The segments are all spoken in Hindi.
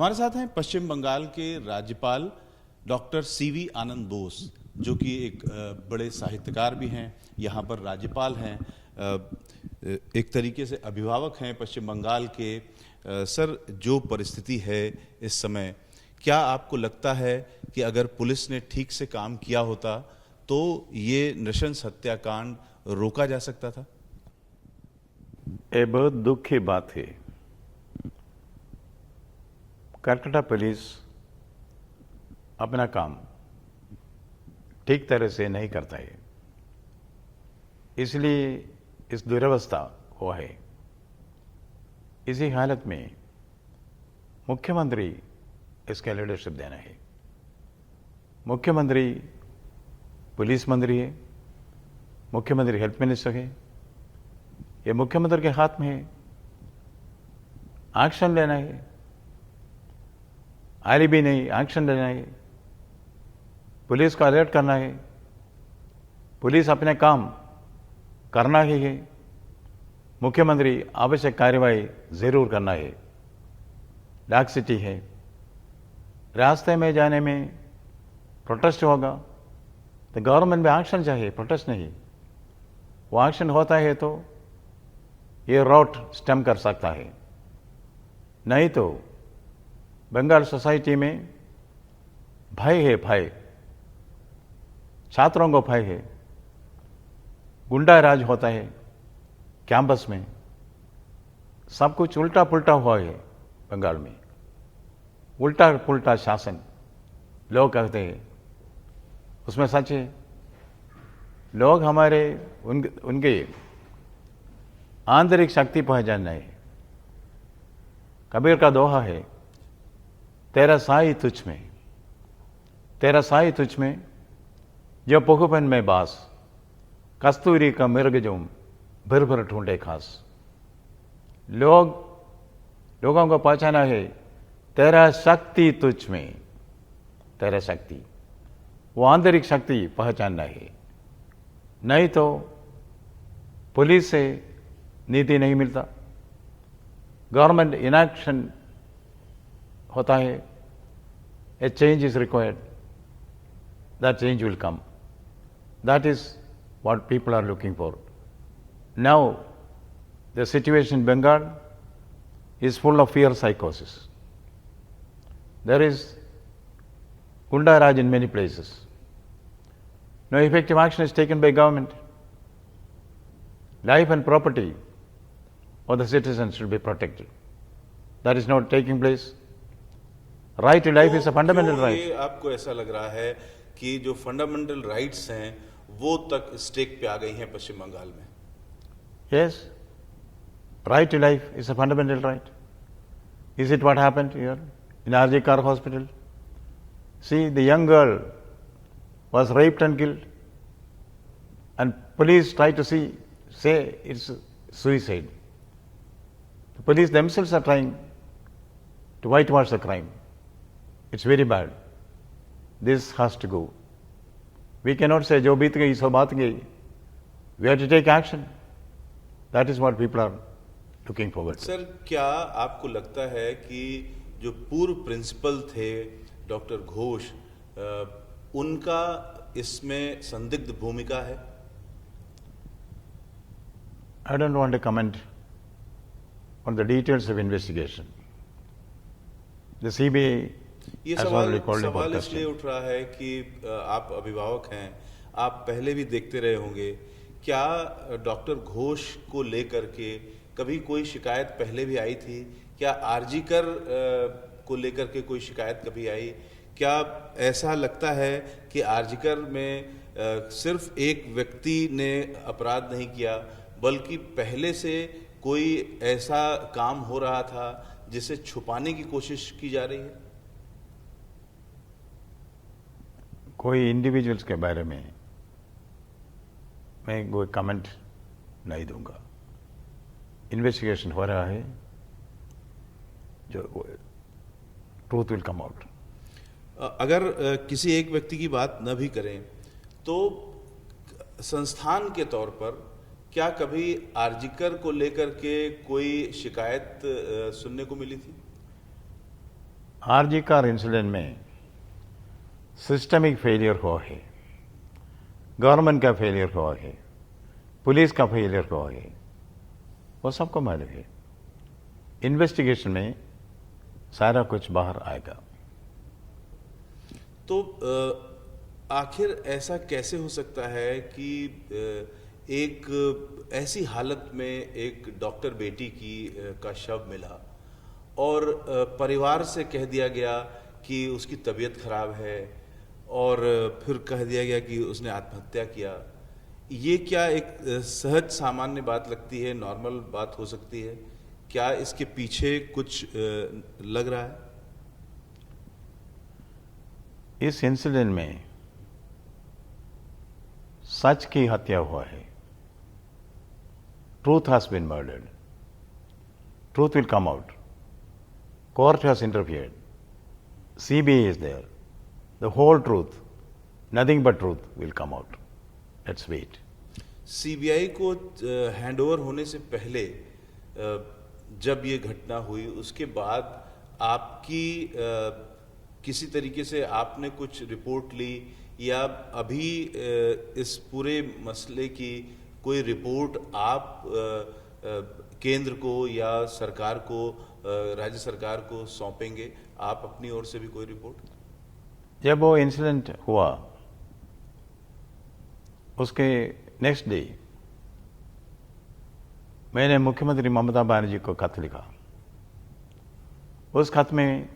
हमारे साथ हैं पश्चिम बंगाल के राज्यपाल डॉक्टर सीवी आनंद बोस, जो कि एक बड़े साहित्यकार भी हैं, यहाँ पर राज्यपाल हैं, एक तरीके से अभिभावक हैं पश्चिम बंगाल के। सर, जो परिस्थिति है इस समय, क्या आपको लगता है कि अगर पुलिस ने ठीक से काम किया होता तो ये नृशंस हत्याकांड रोका जा सकता था? ये बहुत दुख की बात है। कलकत्ता पुलिस अपना काम ठीक तरह से नहीं करता है, इसलिए इस दुर्व्यवस्था हुआ है। इसी हालत में मुख्यमंत्री इसका लीडरशिप देना है। मुख्यमंत्री पुलिस मंत्री है, मुख्यमंत्री हेल्थ मिनिस्टर है। ये मुख्यमंत्री के हाथ में है, एक्शन लेना है, आलिबी नहीं, एक्शन लेना है। पुलिस को अलर्ट करना है, पुलिस अपने काम करना ही है। मुख्यमंत्री आवश्यक कार्यवाही जरूर करना है। डार्क सिटी है, रास्ते में जाने में प्रोटेस्ट होगा तो गवर्नमेंट में एक्शन चाहिए, प्रोटेस्ट नहीं। वो एक्शन होता है तो ये रोड स्टेम कर सकता है, नहीं तो बंगाल सोसाइटी में भय है, भय, छात्रों को भय है, गुंडा राज होता है कैंपस में। सब कुछ उल्टा पुल्टा हुआ है बंगाल में, उल्टा पुल्टा शासन लोग कहते हैं, उसमें सच है। लोग हमारे उनके आंतरिक शक्ति पहचानना है। कबीर का दोहा है, तेरा साई तुझ में, तेरा साई तुझ में, जो पुखपन में बास, कस्तूरी का मिर्ग जुम भर भर ढूंढे खास। लोगों को पहचाना है, तेरा शक्ति तुझ में, तेरा शक्ति, वो आंतरिक शक्ति पहचानना है। नहीं तो पुलिस से नीति नहीं मिलता, गवर्नमेंट इनएक्शन होता है। ए change is required, that change will come. That is what people are looking for. Now, the situation in Bengal is full of fear psychosis. There is Gunda Raj in many places. No effective action is taken by government. Life and property of the citizens should be protected. That is not taking place. Right to life is a fundamental right. ये आपको ऐसा लग रहा है कि जो फंडामेंटल राइट्स हैं वो तक स्टेक पे आ गई हैं पश्चिम बंगाल में? Yes, right to life is a fundamental right. Is it what happened here in RJ Kar Hospital? See, the young girl was raped and killed, and police tried to say it's suicide. The police themselves are trying to whitewash the crime. It's very bad. This has to go. We cannot say जो बीत गई सो बात गई. We have to take action. That is what people are looking forward to. Sir, क्या आपको लगता है कि जो पूर्व प्रिंसिपल थे डॉक्टर घोष, उनका इसमें संदिग्ध भूमिका है? I don't want to comment on the details of investigation. The CBI ये सवाल इसलिए उठ रहा है कि आप अभिभावक हैं, आप पहले भी देखते रहे होंगे। क्या डॉक्टर घोष को लेकर के कभी कोई शिकायत पहले भी आई थी? क्या आरजीकर को लेकर के कोई शिकायत कभी आई? क्या ऐसा लगता है कि आरजीकर में सिर्फ एक व्यक्ति ने अपराध नहीं किया, बल्कि पहले से कोई ऐसा काम हो रहा था जिसे छुपाने की कोशिश की जा रही है? कोई इंडिविजुअल्स के बारे में मैं कोई कमेंट नहीं दूंगा। इन्वेस्टिगेशन हो रहा है, जो ट्रूथ विल कम आउट। अगर किसी एक व्यक्ति की बात न भी करें तो संस्थान के तौर पर क्या कभी आरजीकर को लेकर के कोई शिकायत सुनने को मिली थी? आरजी कार इंसिडेंट में सिस्टमिक फेलियर हुआ है, गवर्नमेंट का फेलियर हुआ है, पुलिस का फेलियर हुआ है, वो सबको मालूम है। इन्वेस्टिगेशन में सारा कुछ बाहर आएगा। तो आखिर ऐसा कैसे हो सकता है कि एक ऐसी हालत में एक डॉक्टर बेटी का शव मिला और परिवार से कह दिया गया कि उसकी तबीयत खराब है और फिर कह दिया गया कि उसने आत्महत्या किया। ये क्या एक सहज सामान्य बात लगती है, नॉर्मल बात हो सकती है? क्या इसके पीछे कुछ लग रहा है? इस इंसिडेंट में सच की हत्या हुआ है। Truth has been murdered, truth will come out, court has interfered, CBI is there, the whole truth, nothing but truth will come out. Let's wait. CBI को हैंडओवर होने से पहले जब ये घटना हुई उसके बाद आपकी किसी तरीके से आपने कुछ रिपोर्ट ली या अभी इस पूरे मसले की कोई रिपोर्ट आप केंद्र को या सरकार को, राज्य सरकार को सौंपेंगे? आप अपनी ओर से भी कोई रिपोर्ट? जब वो इंसिडेंट हुआ उसके नेक्स्ट डे मैंने मुख्यमंत्री ममता बनर्जी को खत लिखा। उस खत में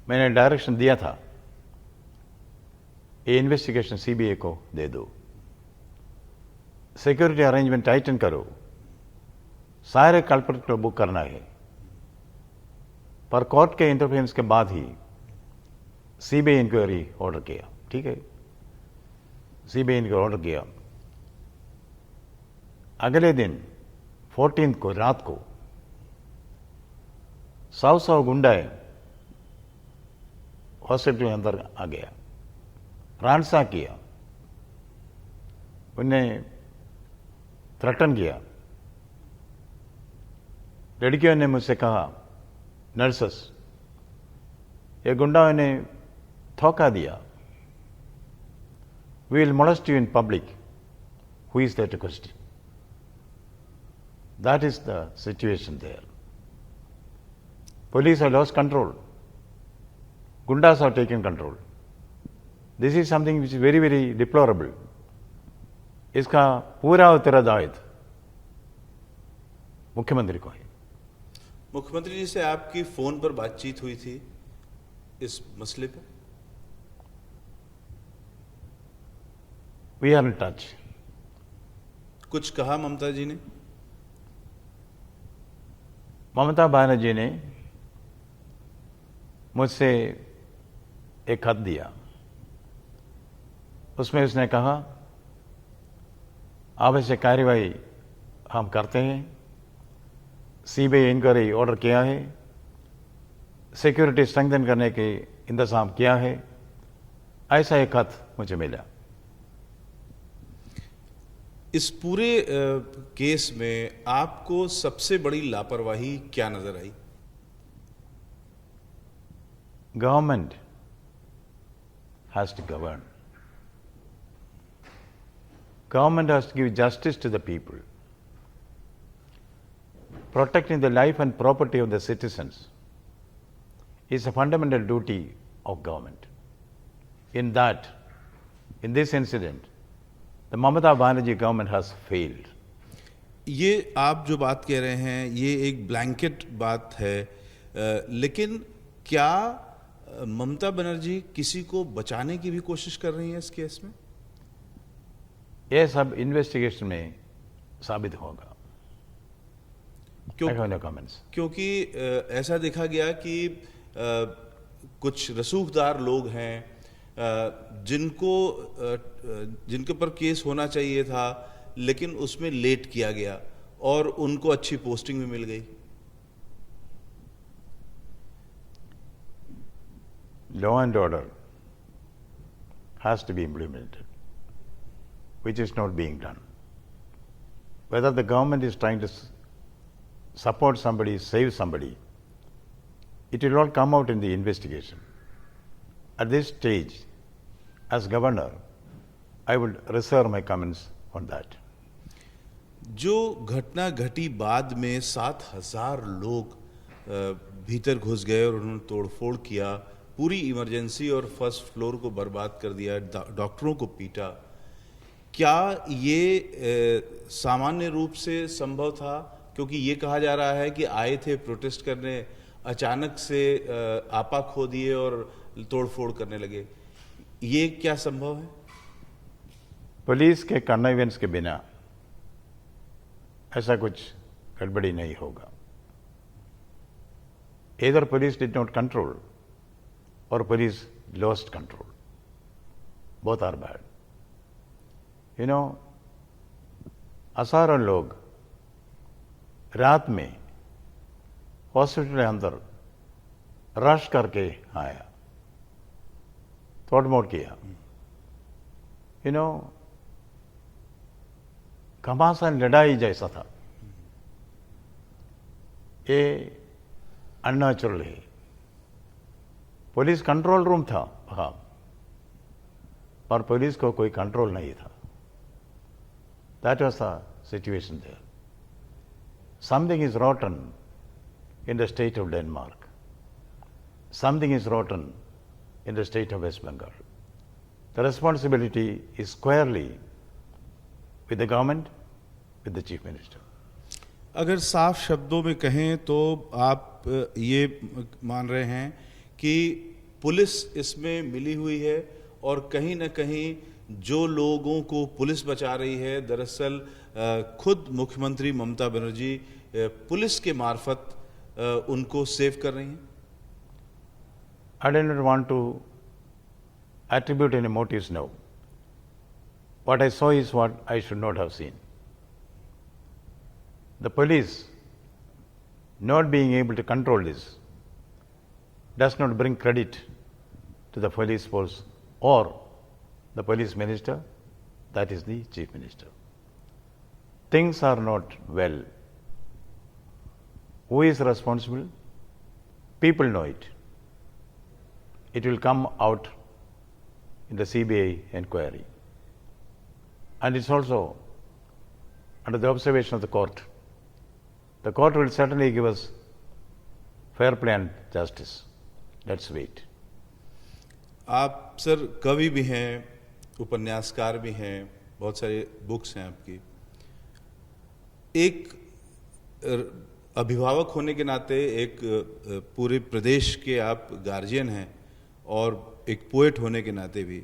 मैंने डायरेक्शन दिया था, ये इन्वेस्टिगेशन सीबीआई को दे दो, सिक्योरिटी अरेंजमेंट टाइटन करो, सारे कल्प्रिट को बुक करना है। पर कोर्ट के इंटरफेरेंस के बाद ही सीबीआई इंक्वायरी ऑर्डर किया। ठीक है, सीबीआई इंक्वायरी ऑर्डर किया। अगले दिन 14 को रात को 100 गुंडाए हॉस्पिटल के अंदर आ गया, रानसा किया, उन्हें थ्रेटन किया। लड़कियों ने मुझसे कहा, नर्सेस, ये गुंडाओं ने धोखा दिया, we will molest you in public, who is there to question? That is the situation there. Police have lost control. Gundas have taken control. This is something which is very, very deplorable. इसका पूरा उत्तरदायित्व मुख्यमंत्री को है। मुख्यमंत्री जी से आपकी फोन पर बातचीत हुई थी इस मसले पर? We are in touch. कुछ कहा ममता जी ने? ममता बनर्जी ने मुझसे एक खत दिया, उसमें उसने कहा आवश्यक कार्यवाही हम करते हैं, सीबीआई इंक्वायरी ऑर्डर किया है, सिक्योरिटी स्ट्रेंथन करने के इंतजाम किया है। ऐसा एक खत मुझे मिला। इस पूरे केस में आपको सबसे बड़ी लापरवाही क्या नजर आई? Government has to govern. Government has to give justice to the people. Protecting the life and property of the citizens is a fundamental duty of government. In this incident, the Mamata Banerjee government has failed. ये आप जो बात कह रहे हैं ये एक ब्लैंकेट बात है, लेकिन क्या ममता बनर्जी किसी को बचाने की भी कोशिश कर रही हैं इस केस में? यह सब इन्वेस्टिगेशन में साबित होगा। क्योंकि ऐसा देखा गया कि कुछ रसूखदार लोग हैं जिनके पर केस होना चाहिए था लेकिन उसमें लेट किया गया और उनको अच्छी पोस्टिंग भी मिल गई। Law and order has to be implemented, which is not being done. Whether the government is trying to support somebody, save somebody, it will all come out in the investigation. At this stage, as governor, I would reserve my comments on that. जो घटना घटी बाद में 7,000 लोग भीतर घुस गए और उन्होंने तोड़फोड़ किया, पूरी इमरजेंसी और फर्स्ट फ्लोर को बर्बाद कर दिया, डॉक्टरों को पीटा, क्या ये सामान्य रूप से संभव था? क्योंकि ये कहा जा रहा है कि आए थे प्रोटेस्ट करने, अचानक से आपा खो दिए और तोड़फोड़ करने लगे, ये क्या संभव है? पुलिस के कन्वेंस के बिना ऐसा कुछ गड़बड़ी नहीं होगा. Either police did not control or police lost control. Both are bad. You know, हजारों लोग रात में हॉस्पिटल के अंदर रश करके आया, तोड़-मोड़ किया. You know, घमासान लड़ाई जैसा था. ये अननेचुरल है. पुलिस कंट्रोल रूम था वहां, पर पुलिस को कोई कंट्रोल नहीं था. That was the situation there. Something is rotten in the state of Denmark. Something is rotten in the state of West Bengal. The responsibility is squarely with the government, with the chief minister. अगर साफ शब्दों में कहें तो आप ये मान रहे हैं कि पुलिस इसमें मिली हुई है और कहीं न कहीं जो लोगों को पुलिस बचा रही है, दरअसल खुद मुख्यमंत्री ममता बनर्जी पुलिस के मार्फत उनको सेव कर रही हैं? I do not want to attribute any motives now. What I saw is what I should not have seen. The police not being able to control this does not bring credit to the police force or the police minister, that is the chief minister. Things are not well. Who is responsible? People know it. It will come out in the CBI inquiry. And it's also under the observation of the court. The court will certainly give us fair play and justice. Let's wait. आप सर कवि भी हैं, उपन्यासकार भी हैं, बहुत सारे बुक्स हैं आपकी. एक अभिभावक होने के नाते, एक पूरे प्रदेश के आप गार्जियन हैं और एक पोएट होने के नाते भी,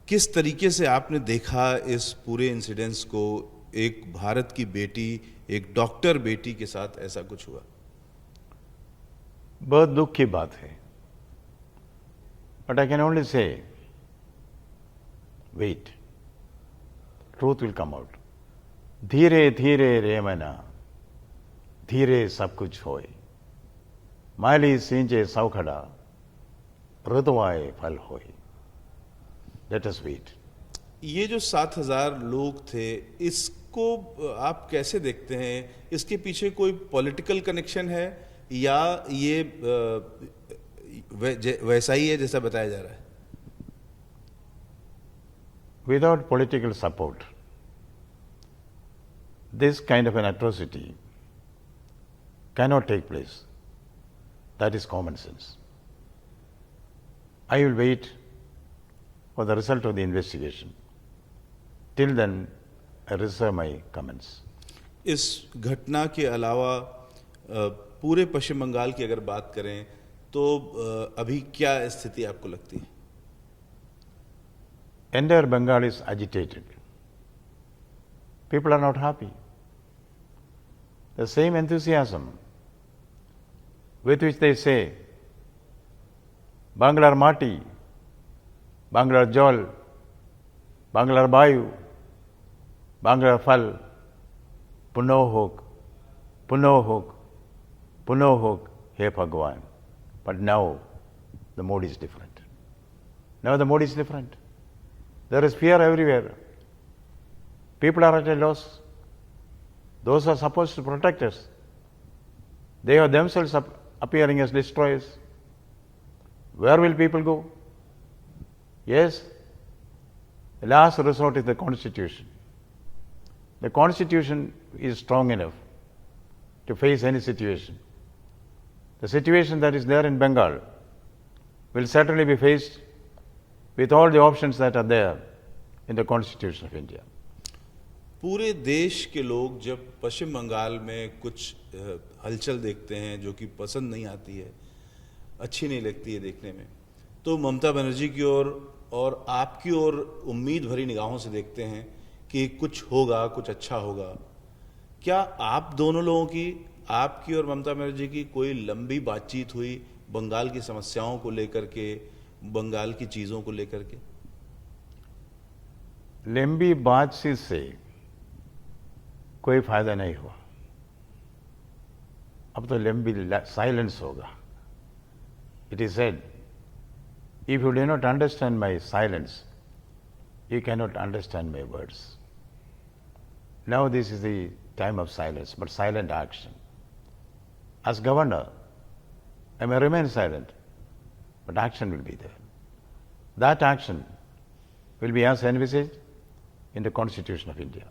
किस तरीके से आपने देखा इस पूरे इंसिडेंट्स को? एक भारत की बेटी, एक डॉक्टर बेटी के साथ ऐसा कुछ हुआ. बहुत दुख की बात है. But I can only say, wait. Truth will come out. धीरे धीरे रे मना, धीरे सब कुछ होए. माली सींचे सौखड़ा, ऋतुआए फल होए. Let us wait. ये जो 7,000 लोग थे, इसको आप कैसे देखते हैं? इसके पीछे कोई पॉलिटिकल कनेक्शन है या ये वैसा ही है जैसा बताया जा रहा है? Without political support, this kind of an atrocity cannot take place. That is common sense. I will wait for the result of the investigation. Till then, I reserve my comments. इस घटना के अलावा पूरे पश्चिम बंगाल की अगर बात करें तो अभी क्या स्थिति आपको लगती है? Entire Bengal is agitated. People are not happy. The same enthusiasm with which they say, Banglar Mati, Banglar Jol, Banglar Bayu, Banglar Fal, Punohok, Punohok, Punohok, He Bhagwan. But now the mood is different. Now the mood is different. There is fear everywhere. People are at a loss. Those who are supposed to protect us, they are themselves appearing as destroyers. Where will people go? Yes, the last resort is the Constitution. The Constitution is strong enough to face any situation. The situation that is there in Bengal will certainly be faced with all the options that are there in the Constitution of India. पूरे देश के लोग जब पश्चिम बंगाल में कुछ हलचल देखते हैं जो कि पसंद नहीं आती है, अच्छी नहीं लगती है देखने में, तो ममता बनर्जी की ओर और आपकी ओर उम्मीद भरी निगाहों से देखते हैं कि कुछ होगा, कुछ अच्छा होगा। क्या आप दोनों लोगों की, आपकी और ममता बनर्जी की कोई लंबी बातचीत हुई बंगाल की समस्याओं को लेकर के, बंगाल की चीज़ों को लेकर के? लंबी बातचीत से कोई फायदा नहीं हुआ। अब तो लंबी साइलेंस होगा। It is said, if you do not understand my silence, you cannot understand my words. Now this is the time of silence, but silent action. As governor, I may remain silent, but action will be there. That action will be as envisaged in the Constitution of India.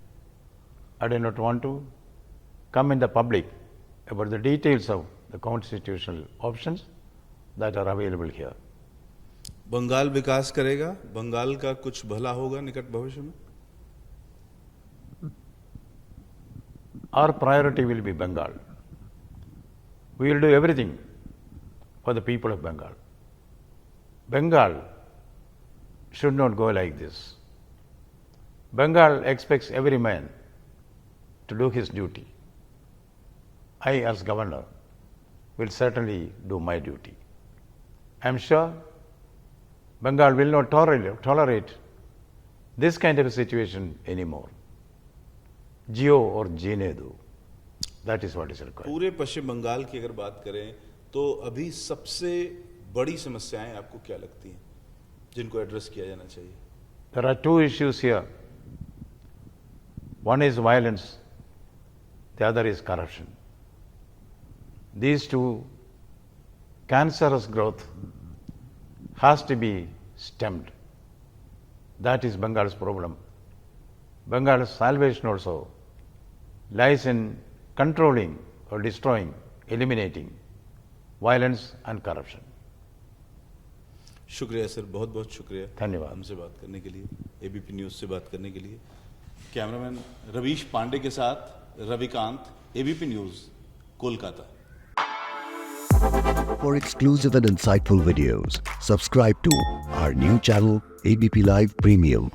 I do not want to come in the public about the details of the constitutional options that are available here. Bengal विकास करेगा, बंगाल का कुछ भला होगा निकट भविष्य में? Our priority will be Bengal. We will do everything for the people of Bengal. Bengal should not go like this. Bengal expects every man to do his duty. I, as governor, will certainly do my duty. I am sure Bengal will not tolerate this kind of a situation anymore. जियो और जीने दो, that is what is required. पूरे पश्चिम बंगाल की अगर बात करें तो अभी सबसे बड़ी समस्याएं आपको क्या लगती हैं जिनको एड्रेस किया जाना चाहिए? There are two issues here. One is violence, the other is corruption. These two cancerous growth has to be stemmed. That is Bengal's problem. Bengal's salvation also lies in controlling or destroying, eliminating violence and corruption. शुक्रिया सर, बहुत बहुत शुक्रिया धन्यवाद हमसे बात करने के लिए, एबीपी न्यूज़ से बात करने के लिए। कैमरामैन रवीश पांडे के साथ Ravikant, ABP news, Kolkata. For exclusive and insightful videos, subscribe to our new channel ABP Live Premium.